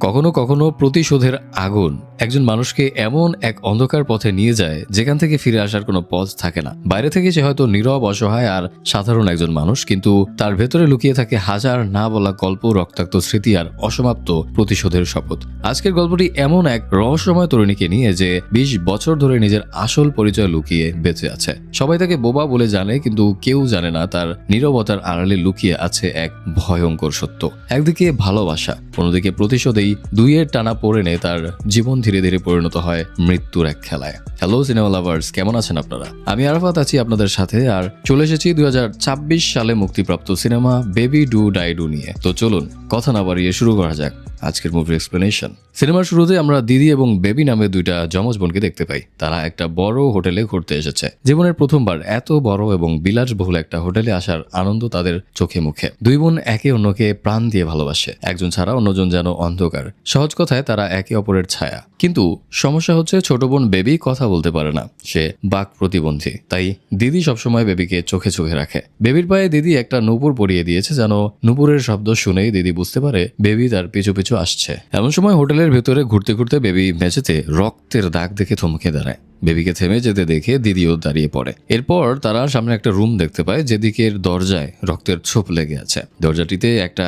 কখনো কখনো প্রতিশোধের আগুন একজন মানুষকে এমন এক অন্ধকার পথে নিয়ে যায় যেখান থেকে ফিরে আসার কোনো পথ থাকে না। বাইরে থেকে সে হয়তো নীরব, অসহায় আর সাধারণ একজন মানুষ, কিন্তু তার ভেতরে লুকিয়ে থাকে হাজার না বলা গল্প, রক্তাক্ত স্মৃতি আর অসমাপ্ত প্রতিশোধের শপথ। আজকের গল্পটি এমন এক রহস্যময় তরুণীকে নিয়ে যে 20 বছর ধরে নিজের আসল পরিচয় লুকিয়ে বেঁচে আছে। সবাই তাকে বোবা বলে জানে, কিন্তু কেউ জানে না তার নীরবতার আড়ালে লুকিয়ে আছে এক ভয়ঙ্কর সত্য। একদিকে ভালোবাসা, অন্যদিকে প্রতিশোধেই দুইয়ের টানা পড়ে নেয় তার জীবন ধীরে ধীরে পরিণত হয় মৃত্যুর এক খেলায়। হ্যালো সিনেমা লাভার্স, কেমন আছেন আপনারা? আমি আরাফাত আছি আপনাদের সাথে, আর চলে এসেছি 2026 সালে মুক্তিপ্রাপ্ত cinema baby do die do নিয়ে। তো চলুন কথা না বাড়িয়ে শুরু করা যাক আজকের মুভির এক্সপ্লেনেশন। সিনেমার শুরুতে আমরা দিদি এবং বেবি নামে দুইটা যমজ বোনকে দেখতে পাই। তারা একটা বড় হোটেলে ঘুরতে এসেছে। জীবনের প্রথমবার এত বড় এবং বিলাসবহুল একটা হোটেলে আসার আনন্দ তাদের চোখে মুখে। দুই বোন একে অন্যকে প্রাণ দিয়ে ভালোবাসে, একজন ছাড়া অন্যজন যেন অন্ধকার। সহজ কথায় তারা একে অপরের ছায়া। কিন্তু সমস্যা হচ্ছে, ছোট বোন বেবি কথা বলতে পারে না, সে বাক প্রতিবন্ধী। তাই দিদি সবসময় বেবিকে চোখে চোখে রাখে। বেবির পায়ে দিদি একটা নূপুর পরিয়ে দিয়েছে, যেন নূপুরের শব্দ শুনেই দিদি বুঝতে পারে বেবি তার পিছু পিছু আসছে। এমন সময় হোটেলের ভেতরে ঘুরতে ঘুরতে বেবি মেঝেতে রক্তের দাগ দেখে থমকে দাঁড়ায়। বেবিকে থেমে যেতে দেখে দিদিও দাঁড়িয়ে পড়ে। এরপর তারা সামনে একটা রুম দেখতে পায়, যেদিকের দরজায় রক্তের ছোপ লেগে আছে। দরজাটিতে একটা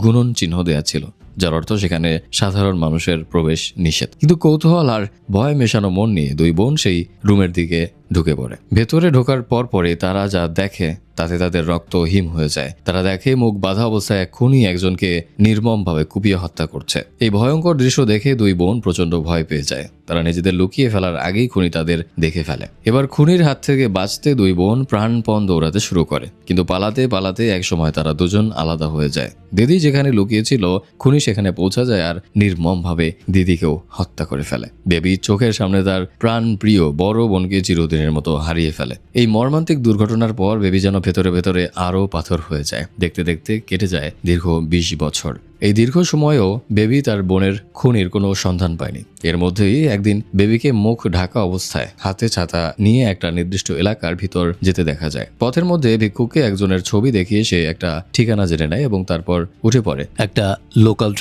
গুণন চিহ্ন দেয়া ছিল, যার অর্থ সেখানে সাধারণ মানুষের প্রবেশ নিষেধ। কিন্তু কৌতূহল আর ভয় মেশানো মন নিয়ে দুই বোন সেই রুমের দিকে ঢুকে পড়ে। ভেতরে ঢোকার পরে তারা যা দেখে তাতে তাদের রক্ত হিম হয়ে যায়। তারা দেখে মুখ বাঁধা অবস্থায় এক খুনি একজনকে নির্মমভাবে কুপিয়ে হত্যা করছে। এই ভয়ঙ্কর দৃশ্য দেখে দুই বোন প্রচন্ড ভয় পেয়ে যায়। তারা নিজেদের লুকিয়ে ফেলার আগেই খুনি তাদের দেখে ফেলে। এবার খুনির হাত থেকে বাঁচতে দুই বোন প্রাণপণ দৌড়াতে শুরু করে, কিন্তু পালাতে পালাতে এক সময় তারা দুজন আলাদা হয়ে যায়। দিদি যেখানে লুকিয়েছিল, খুনি সেখানে পৌঁছা যায় আর নির্মমভাবে দিদিকেও হত্যা করে ফেলে। বেবি চোখের সামনে তার প্রাণ প্রিয় বড় বোনকে চিরদিনের মতো হারিয়ে ফেলে। এই মর্মান্তিক দুর্ঘটনার পর বেবি যেন ভেতরে ভেতরে আরো পাথর হয়ে যায়। দেখতে দেখতে কেটে যায় দীর্ঘ 20 বছর। এই দীর্ঘ সময়েও বেবি তার বোনের খুনির কোনো সন্ধান পায়নি। এর মধ্যেই একদিন বেবিকে মুখ ঢাকা অবস্থায় হাতে ছাতা নিয়ে একটা নির্দিষ্ট এলাকার ভিতর যেতে দেখা যায়। পথের মধ্যে ভিক্ষুককে একজনের ছবি দেখিয়ে সে একটা ঠিকানা জেনে নেয় এবং তারপর উঠে পড়ে একটা লোকাল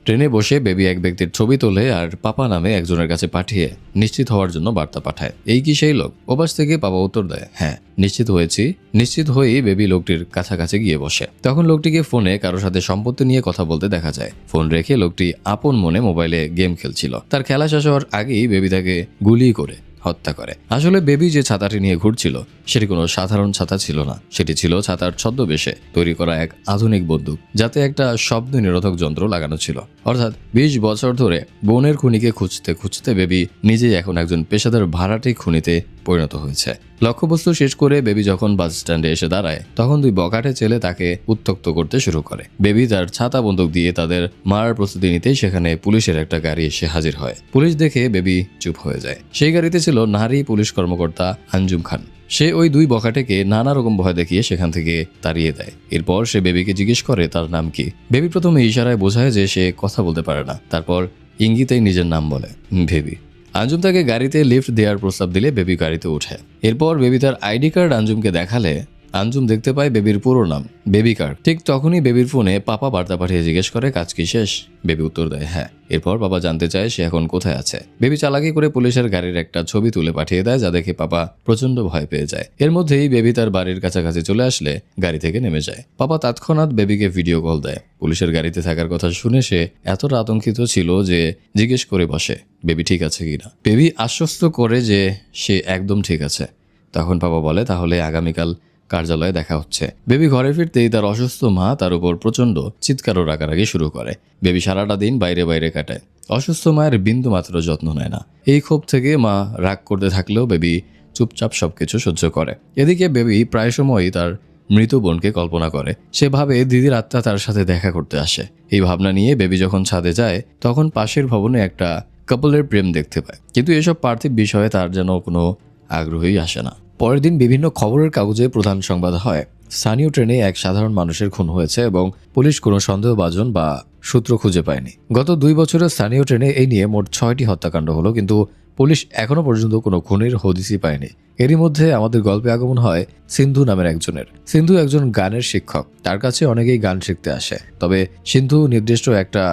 ট্রেনে বসে বেবি এক ব্যক্তির ছবি তোলে আর পাপা নামে একজনের কাছে পাঠিয়ে নিশ্চিত হওয়ার জন্য বার্তা পাঠায়। এই কি সেই লোক? ওপাশ থেকে পাপা উত্তর দেয়, হ্যাঁ নিশ্চিত হয়েছি। নিশ্চিত হয়েই বেবি লোকটির কাছাকাছি গিয়ে বসে। তখন লোকটিকে ফোনে কারোর সাথে সম্পত্তি নিয়ে কথা বলতে দেখা যায়। ফোন রেখে লোকটি আপন মনে মোবাইলে গেম খেলছিল। তার খেলা শেষ হওয়ার আগেই বেবি তাকে গুলি করে হত্যা করে। আসলে বেবি যে ছাতাটি নিয়ে ঘুরছিল সেটি কোনো সাধারণ ছাতা ছিল না, সেটি ছিল ছাতার ছদ্মবেশে তৈরি করা এক আধুনিক বন্দুক, যাতে একটা শব্দ নিরোধক যন্ত্র লাগানো ছিল। অর্থাৎ 20 বছর ধরে বোনের খুনিকে খুঁজতে খুঁজতে বেবি নিজেই এখন একজন পেশাদার ভাড়াটে খুনিতে পরিণত হয়েছে। লক্ষ্যবস্তু শেষ করে বেবি যখন বাস স্ট্যান্ডে এসে দাঁড়ায়, তখন দুই বখাটে ছেলে তাকে উত্ত্যক্ত করতে শুরু করে। বেবি তার ছাতা বন্দুক দিয়ে তাদের মারার প্রস্তুতি নিতেই সেখানে পুলিশের একটা গাড়ি এসে হাজির হয়। পুলিশ দেখে বেবি চুপ হয়ে যায়। সেই গাড়িতে ছিল নারী পুলিশ কর্মকর্তা আঞ্জুম খান। সে ওই দুই বখাটেকে নানা রকম ভয় দেখিয়ে সেখান থেকে তাড়িয়ে দেয়। এরপর সে বেবিকে জিজ্ঞেস করে তার নাম কি। বেবি প্রথমে ইশারায় বোঝায় যে সে কথা বলতে পারে না, তারপর ইঙ্গিতেই নিজের নাম বলে, বেবি। আঞ্জুম তাকে গাড়িতে লিফট দেওয়ার প্রস্তাব দিলে বেবি গাড়িতে ওঠে। এরপর বেবি তার আইডি কার্ড আঞ্জুমকে দেখালে আঞ্জুম দেখতে পায় বেবির পুরো নাম বেবি কার্ড। ঠিক তখনই বেবির ফোনে পাপা বার্তা পাঠিয়ে জিজ্ঞেস করে, কাজ কি শেষ? বেবি উত্তর দেয়, হ্যাঁ। এরপর বাবা জানতে চায় সে এখন কোথায় আছে। বেবি চালাকি করে পুলিশের গাড়ির একটা ছবি তুলে পাঠিয়ে দেয়, যা দেখে পাপা প্রচন্ড ভয় পেয়ে যায়। এর মধ্যেই বেবি তার বাড়ির কাছাকাছি চলে আসলে গাড়ি থেকে নেমে যায়। পাপা তৎক্ষণাৎ বেবিকে ভিডিও কল দেয়। পুলিশের গাড়িতে থাকার কথা শুনে সে এতটা আতঙ্কিত ছিল যে জিজ্ঞেস করে বসে বেবি ঠিক আছে কিনা। বেবি আশ্বস্ত করে যে সে একদম ঠিক আছে। তখন পাপা বলে, তাহলে আগামীকাল কার্যালয়ে দেখা হচ্ছে। বেবি ঘরে ফিরতেই তার অসুস্থ মা তার উপর প্রচন্ড চিৎকার ও রাগারাগি শুরু করে। বেবি সারাটা দিন বাইরে বাইরে কাটায়। অসুস্থ মায়ের বিন্দু মাত্র যত্ন নেয় না। এই ক্ষোভ থেকে মা রাগ করতে থাকলেও বেবি চুপচাপ সবকিছু সহ্য করে। এদিকে বেবি প্রায় সময়ই তার মৃত বোনকে কল্পনা করে। সে ভাবে দিদির আত্মা তার সাথে দেখা করতে আসে। এই ভাবনা নিয়ে বেবি যখন ছাদে যায়, তখন পাশের ভবনে একটা কাপলের প্রেম দেখতে পায়, কিন্তু এসব পার্থিব বিষয়ে তার যেন কোনো আগ্রহই আসে না। পরের দিন বিভিন্ন খবরের কাগজে প্রধান সংবাদ হয়, স্থানীয় ট্রেনে এক সাধারণ মানুষের খুন হয়েছে এবং পুলিশ কোনো সন্দেহভাজন বা সূত্র খুঁজে পায়নি। গত 2 বছরের স্থানীয় ট্রেনে এই নিয়ে মোট 6টি হত্যাকাণ্ড হলো, কিন্তু পুলিশ এখনো পর্যন্ত কোনো খুনির হদিসই পায়নি। এরই মধ্যে আমাদের গল্পে আগমন হয় সিন্ধু নামের একজনের। সিন্ধু একজন গানের শিক্ষক। তার কাছে অনেকেই গান শিখতে আসে, তবে সিন্ধু নির্দিষ্ট একটা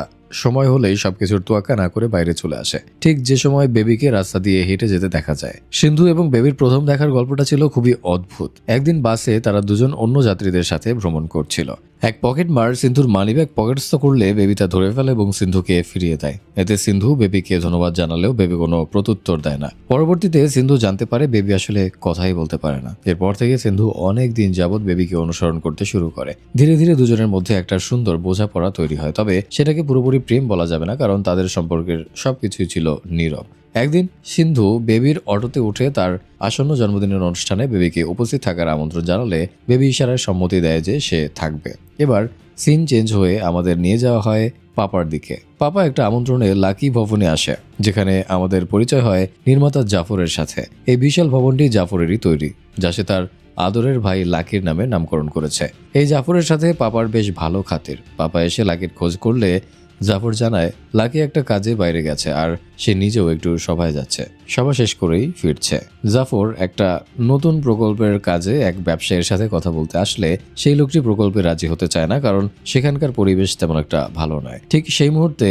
সময় হলেই সবকিছুর তোয়াক্কা না করে বাইরে চলে আসে। ঠিক যে সময় বেবিকে রাস্তা দিয়ে হেঁটে যেতে দেখা যায়। সিন্ধু এবং বেবির প্রথম দেখার গল্পটা ছিল খুবই অদ্ভুত। একদিন বাসে তারা দুজন অন্য যাত্রীদের সাথে ভ্রমণ করছিল। এক পকেট মার সিন্ধুর মানিব্যাগ পকেটস্থ করলে বেবি তা ধরে ফেলে এবং সিন্ধুকে ফিরিয়ে দেয়। এতে সিন্ধু বেবিকে ধন্যবাদ জানালেও বেবি কোনো প্রত্যুত্তর দেয় না। পরবর্তীতে সিন্ধু জানতে পারে বেবি আসলে কথাই বলতে পারে না। এরপর থেকে সিন্ধু অনেক দিন যাবৎ বেবিকে অনুসরণ করতে শুরু করে। ধীরে ধীরে দুজনের মধ্যে একটা সুন্দর বোঝাপড়া তৈরি হয়, তবে সেটাকে পুরোপুরি প্রেম বলা যাবে না, কারণ তাদের সম্পর্কের সবকিছুই ছিল নীরব। একদিন সিন্ধু বেবির অটোতে উঠে তার আসন্ন জন্মদিনের অনুষ্ঠানে বেবিকে উপস্থিত থাকার আমন্ত্রণ জানালে বেবি ইশারায় সম্মতি দেয় যে সে থাকবে। এবার সিন চেঞ্জ হয়ে আমাদের নিয়ে যাওয়া হয় পাপার দিকে। পাপা একটা আমন্ত্রণে লাকি ভবনে আসে, যেখানে আমাদের পরিচয় হয় নির্মাতা জাফরের সাথে। এই বিশাল ভবনটি জাফরেরই তৈরি, যা সে তার আদরের ভাই লাকির নামে নামকরণ করেছে। এই জাফরের সাথে পাপার বেশ ভালো খাতির। পাপা এসে লাকির খোঁজ করলে জাফর জানায় লাকি একটা কাজে বাইরে গেছে আর সে নিজেও একটু সভায় যাচ্ছে। সভা শেষ করেই ফিরছে। জাফর একটা নতুন প্রকল্পের কাজে এক ব্যবসায়ীর সাথে কথা বলতে আসলে সেই লোকটি প্রকল্পে রাজি হতে চায় না, কারণ সেখানকার পরিবেশ তেমন একটা ভালো নয়। ঠিক সেই মুহূর্তে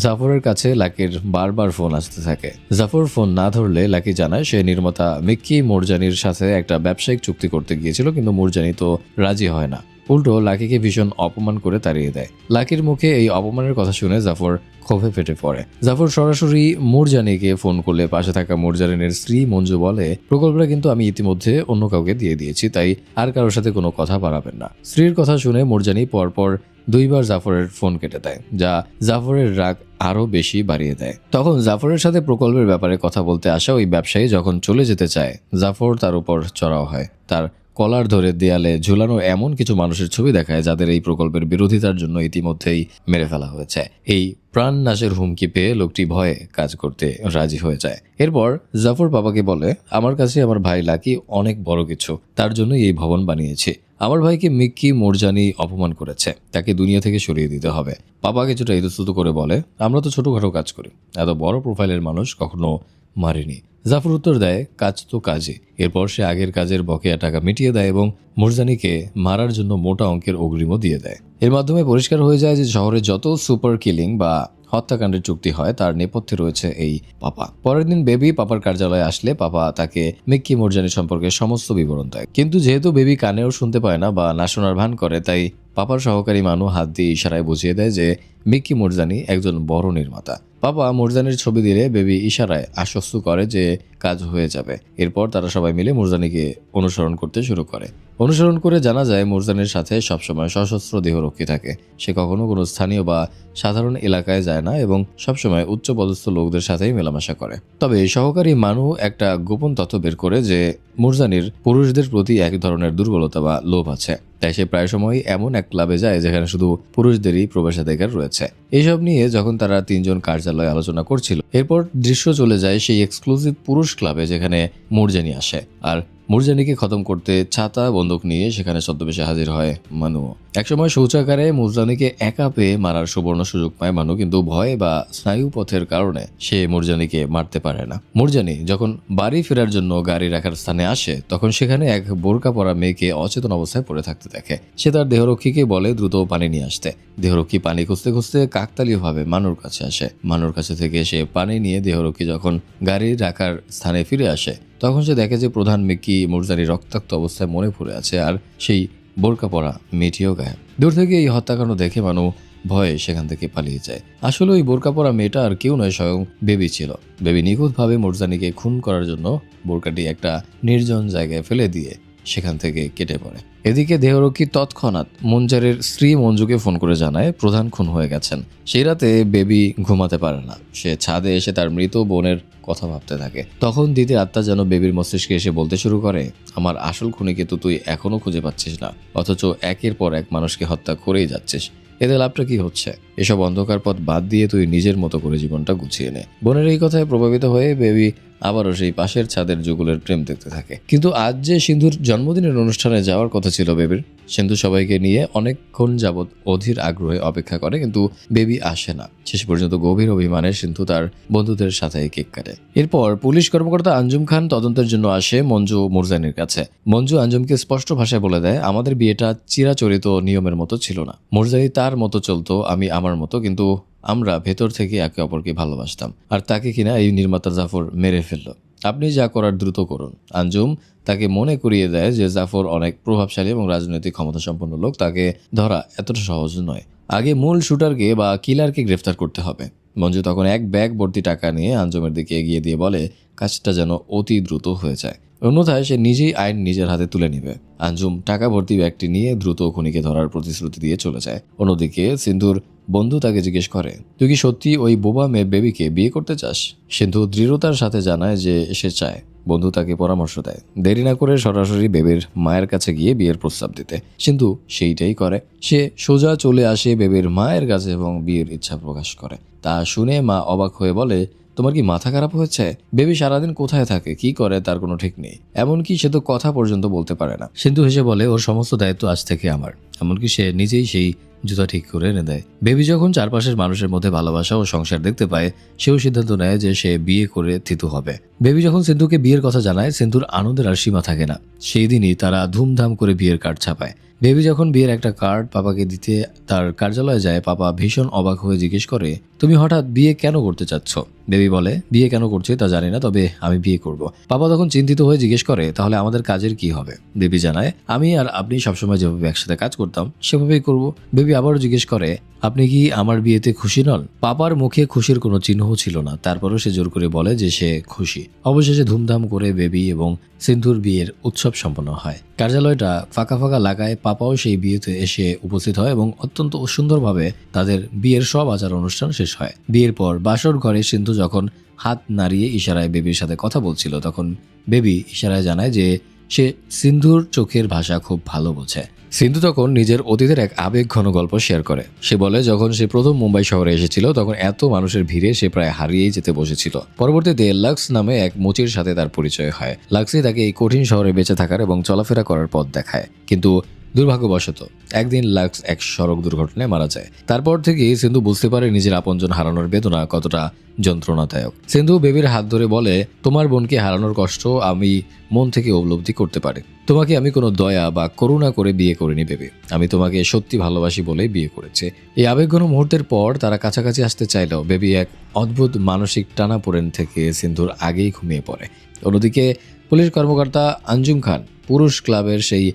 জাফরের কাছে লাকির বারবার ফোন আসতে থাকে। জাফর ফোন না ধরলে লাকি জানায় সে নির্মাতা মিক্কি মুরজানির সাথে একটা ব্যবসায়িক চুক্তি করতে গিয়েছিল, কিন্তু মুরজানি তো রাজি হয় না। উল্টো লাকিকে ভীষণ অপমান করে তাড়িয়ে দেয়। লাকির মুখে এই অপমানের কথা শুনে জাফর ক্ষোভে ফেটে পড়ে। জাফর সরাসরি মুরজানিকে ফোন করলে পাশে থাকা মুরজানিনের স্ত্রী মঞ্জু বলে, প্রকল্পটা কিন্তু আমি ইতিমধ্যে অন্য কাউকে দিয়ে দিয়েছি, তাই আর কারোর সাথে কোনো কথা বাড়াবেন না। স্ত্রীর কথা শুনে মুরজানি পরপর 2বার জাফরের ফোন কেটে দেয়, যা জাফরের রাগ আরো বেশি বাড়িয়ে দেয়। তখন জাফরের সাথে প্রকল্পের ব্যাপারে কথা বলতে আসা ওই ব্যবসায়ী যখন চলে যেতে চায়, জাফর তার উপর চড়াও হয়। তার কলার ধরে দেয়ালে ঝুলানো এমন কিছু মানুষের ছবি দেখায় যাদের এই প্রকল্পের বিরোধিতার জন্য ইতিমধ্যেই মেরে ফেলা হয়েছে। এই প্রাণ নাশের হুমকি পেয়ে লোকটি ভয়ে কাজ করতে রাজি হয়ে যায়। এরপর জাফর বাবাকে বলে, আমার কাছে আমার ভাই লাকি অনেক বড় কিছু, তার জন্য এই ভবন বানিয়েছি। আমার ভাইকে মিক্কি মুরজানি অপমান করেছে, তাকে দুনিয়া থেকে সরিয়ে দিতে হবে। বাবা কিছুটা ইতস্তত করে বলে, আমরা তো ছোটখাটো কাজ করি, এত বড় প্রোফাইলের মানুষ কখনো মারিনি। জাফর উত্তর দেয়, কাজ তো কাজই। এরপর সে আগের কাজের বকেয়া টাকা মিটিয়ে দেয় এবং মুরজানিকে মারার জন্য মোটা অঙ্কের অগ্রিমও দিয়ে দেয়। এর মাধ্যমে পরিষ্কার হয়ে যায় যে শহরে যত সুপার কিলিং বা হত্যাকাণ্ডের চুক্তি হয় তার নেপথ্যে রয়েছে এই পাপা। পরের দিন বেবি পাপার কার্যালয়ে আসলে পাপা তাকে মিক্কি মুরজানি সম্পর্কে সমস্ত বিবরণ দেয়, কিন্তু যেহেতু বেবি কানেও শুনতে পায় না বা না শোনার ভান করে, তাই পাপার সহকারী মানু হাত দিয়ে ইশারায় বুঝিয়ে দেয় যে মিক্কি মুরজানি একজন বড় নির্মাতা। পাপা মুরজানির ছবি দিলে বেবি ইশারায় আশ্বস্ত করে যে কাজ হয়ে যাবে। এরপর তারা সবাই মিলে মুরজানিকে অনুসরণ করতে শুরু করে। অনুসরণ করে জানা যায় মুরজানির সাথে সবসময় সশস্ত্র দেহরক্ষী থাকে। সে কখনো কোনো স্থানীয় বা সাধারণ এলাকায় যায় না এবং সবসময় উচ্চপদস্থ লোকদের সাথেই মেলামেশা করে। তবে সহকারী মানু একটা গোপন তথ্য বের করে যে মুরজানির পুরুষদের প্রতি এক ধরনের দুর্বলতা বা লোভ আছে, তাই সে প্রায় সময় এমন এক ক্লাবে যায় যেখানে শুধু পুরুষদেরই প্রবেশাধিকার রয়েছে। এইসব নিয়ে যখন তারা তিনজন কার্যালয়ে আলোচনা করছিল, এরপর দৃশ্য চলে যায় সেই এক্সক্লুসিভ পুরুষ ক্লাবে যেখানে মুরজানি আসে। আর মুরজানিকে খতম করতে ছাতা বন্দুক নিয়ে সেখানে ছদ্মবেশে হাজির হয় মানু। একসময় শৌচাগারে মুরজানিকে একা পেয়ে মারার সুবর্ণ সুযোগ পায় মানু, কিন্তু ভয় বা স্নায়ুপথের কারণে সে মুরজানিকে মারতে পারে না। মুরজানি যখন বাড়ি ফেরার জন্য গাড়ি রাখার স্থানে আসে, তখন সেখানে এক বোরকা পরা মেয়েকে অচেতন অবস্থায় পড়ে থাকতে দেখে। সে তার দেহরক্ষীকে বলে দ্রুত পানি নিয়ে আসতে। দেহরক্ষী পানি খুঁজতে খুঁজতে কাকতালীয়ভাবে মানুর কাছে আসে। মানুর কাছে থেকে সে পানি নিয়ে দেহরক্ষী যখন গাড়ি রাখার স্থানে ফিরে আসে, তখন সে দেখে যে প্রধান মিক্কি মুরজানি রক্তাক্ত অবস্থায় মরে পড়ে আছে, আর সেই বোরকা পরা মেয়েটিও গায়েব। দূর থেকে এই হত্যাকাণ্ড দেখে মানু ভয়ে সেখান থেকে পালিয়ে যায়। আসলে ওই বোরকা পরা মেয়েটা আর কেউ নয়, স্বয়ং বেবি ছিল। বেবি নিখুঁতভাবে মুরজানিকে খুন করার জন্য বোরকাটি একটা নির্জন জায়গায় ফেলে দিয়ে সেখান থেকে কেটে পড়ে। এদিকে দেহরক্ষী তৎক্ষণাৎ মঞ্জারের স্ত্রী মঞ্জুকে ফোন করে জানায় প্রধান খুন হয়ে গেছেন। সেই রাতে বেবি ঘুমাতে পারে না। সে ছাদে এসে তার মৃত বোনের কথা ভাবতে থাকে। তখন দিদির আত্মা যেন বেবির মস্তিষ্কে এসে বলতে শুরু করে, আমার আসল খুনিকে তো তুই এখনো খুঁজে পাচ্ছিস না, অথচ একের পর এক মানুষকে হত্যা করেই যাচ্ছিস। এতে লাভটা কি হচ্ছে? এসব অন্ধকার পথ বাদ দিয়ে তুই নিজের মতো করে জীবনটা গুছিয়ে নে। বোনের এই কথায় প্রভাবিত হয়ে বেবি আবারও সেই পাশের ছাদের যুগলের প্রেম দেখতে থাকে। কিন্তু আজ যে সিন্ধুর জন্মদিনের অনুষ্ঠানে যাওয়ার কথা ছিল বেবির, সিন্ধু সবাইকে নিয়ে অনেকক্ষণ যাবৎ অধীর আগ্রহে অপেক্ষা করে, কিন্তু বেবি আসে না। শেষ পর্যন্ত গভীর অভিমানে সিন্ধু তার বন্ধুদের সাথে কেক কাটে। এরপর পুলিশ কর্মকর্তা আঞ্জুম খান তদন্তের জন্য আসে মঞ্জু মুরজানির কাছে। মঞ্জু আঞ্জুমকে স্পষ্ট ভাষায় বলে দেয়, আমাদের বিয়েটা চিরাচরিত নিয়মের মতো ছিল না। মুরজানি তার মতো চলতো, আমি আমার মতো, কিন্তু আমরা ভেতর থেকে একে অপরকে ভালোবাসতাম, আর তাকে কিনা এই নির্মাতা জাফর মেরে ফেললো। আপনি যা করার দ্রুত করুন। আঞ্জুম তাকে মনে করিয়ে দেয় যে জাফর অনেক প্রভাবশালী এবং রাজনৈতিক ক্ষমতা সম্পন্ন লোক, তাকে ধরা এতটা সহজ নয়। আগে মূল শুটারকে বা কিলারকে গ্রেফতার করতে হবে। মঞ্জু তখন এক ব্যাগ ভর্তি টাকা নিয়ে আঞ্জুমের দিকে এগিয়ে দিয়ে বলে কাজটা যেন অতি দ্রুত হয়ে যায়, অন্যথায় সে নিজেই আইন নিজের হাতে তুলে নেবে। আঞ্জুম টাকা ভর্তি ব্যাগটি নিয়ে দ্রুত খুনিকে ধরার প্রতিশ্রুতি দিয়ে চলে যায়। অন্যদিকে সিন্ধুর বন্ধু তাকে জিজ্ঞেস করে, তুই কি সত্যি ওই বোবা মেয়ে বেবিকে বিয়ে করতে চাস? সিন্ধু দৃঢ়তার সাথে জানায় যে সে চায়। বন্ধু তাকে পরামর্শ দেয় দেরি না করে সরাসরি বেবির মায়ের কাছে গিয়ে বিয়ের প্রস্তাব দিতে। সিন্ধু সেইটাই করে। সে সোজা চলে আসে বেবির মায়ের কাছে এবং বিয়ের ইচ্ছা প্রকাশ করে। তা শুনে মা অবাক হয়ে বলে, তোমার কি মাথা খারাপ হয়েছে? বেবি সারাদিন কোথায় থাকে, কি করে তার কোনো ঠিক নেই, এমনকি সে তো কথা পর্যন্ত বলতে পারে না। সিন্ধু হেসে বলে, ওর সমস্ত দায়িত্ব আজ থেকে আমার। এমনকি সে নিজেই সেই জুতা ঠিক করে এনে দেয়। বেবি যখন চারপাশের মানুষের মধ্যে ভালোবাসা ও সংসার দেখতে পায়, সেও সিদ্ধান্ত নেয় যে সে বিয়ে করে থিতু হবে। বেবি যখন সিন্ধুকে বিয়ের কথা জানায়, সিন্ধুর আনন্দের আর সীমা থাকে না। সেই দিনই তারা ধুমধাম করে বিয়ের কার্ড ছাপায়। বেবি যখন বিয়ের একটা কার্ড পাপাকে দিতে তার কার্যালয়ে যায়, পাপা ভীষণ অবাক হয়ে জিজ্ঞেস করে, তুমি হঠাৎ বিয়ে কেন করতে চাচ্ছ? বেবি বলে, বিয়ে কেন করছে তা জানি না, তবে আমি বিয়ে করব। পাপা তখন চিন্তিত হয়ে জিজ্ঞেস করে, তাহলে আমাদের কাজের কি হবে? বেবি জানায়, আমি আর আপনি সবসময় যেভাবে একসাথে কাজ করতাম সেভাবেই করব। বেবি আবারও জিজ্ঞেস করে, আপনি কি আমার বিয়েতে খুশি নন? পাপার মুখে খুশির কোনো চিহ্নও ছিল না, তারপরও সে জোর করে বলে যে সে খুশি। অবশেষে ধুমধাম করে বেবি এবং সিন্ধুর বিয়ের উৎসব সম্পন্ন হয়। কার্যালয়টা ফাঁকা ফাঁকা লাগায়। পাপাও সেই বিয়েতে এসে উপস্থিত হয় এবং অত্যন্ত সুন্দরভাবে তাদের বিয়ের সব আচার অনুষ্ঠান শেষ হয়। বিয়ের পর বাসর ঘরে সিন্ধু যখন হাত নাড়িয়ে ইশারায় বেবির সাথে কথা বলছিল, তখন বেবি ইশারায় জানায় যে সে সিন্ধুর চোখের ভাষা খুব ভালো বোঝে। সিন্ধু তখন নিজের অতীতের এক আবেগ ঘন গল্প শেয়ার করে। সে বলে, যখন সে প্রথম মুম্বাই শহরে এসেছিল তখন এত মানুষের ভিড়ে সে প্রায় হারিয়েই যেতে বসেছিল। পরবর্তীতে লাক্স নামে এক মুচির সাথে তার পরিচয় হয়। লাক্সই তাকে এই কঠিন শহরে বেঁচে থাকার এবং চলাফেরা করার পথ দেখায়। কিন্তু দুর্ভাগ্যবশত একদিন লাক্স এক সড়ক দুর্ঘটনায় মারা যায়। তারপর থেকে সিন্ধু বুঝতে পারে নিজের আপনজন হারানোর বেদনা কতটা যন্ত্রণাদায়ক। সিন্ধু বেবির হাত ধরে বলে, তোমার বোনকে হারানোর কষ্ট আমি মন থেকে উপলব্ধি করতে পারি। তোমাকে আমি কোনো দয়া বা করুণা করে বিয়ে করিনি বেবি, আমি তোমাকে সত্যি ভালোবাসি বলেই বিয়ে করেছি। এই আবেগঘন মুহূর্তের পর তারা কাছাকাছি আসতে চাইলেও বেবি এক অদ্ভুত মানসিক টানাপোড়েন থেকে সিন্ধুর আগেই ঘুমিয়ে পড়ে। অন্যদিকে পুলিশ কর্মকর্তা আঞ্জুম খান পুরুষ ক্লাবের সেই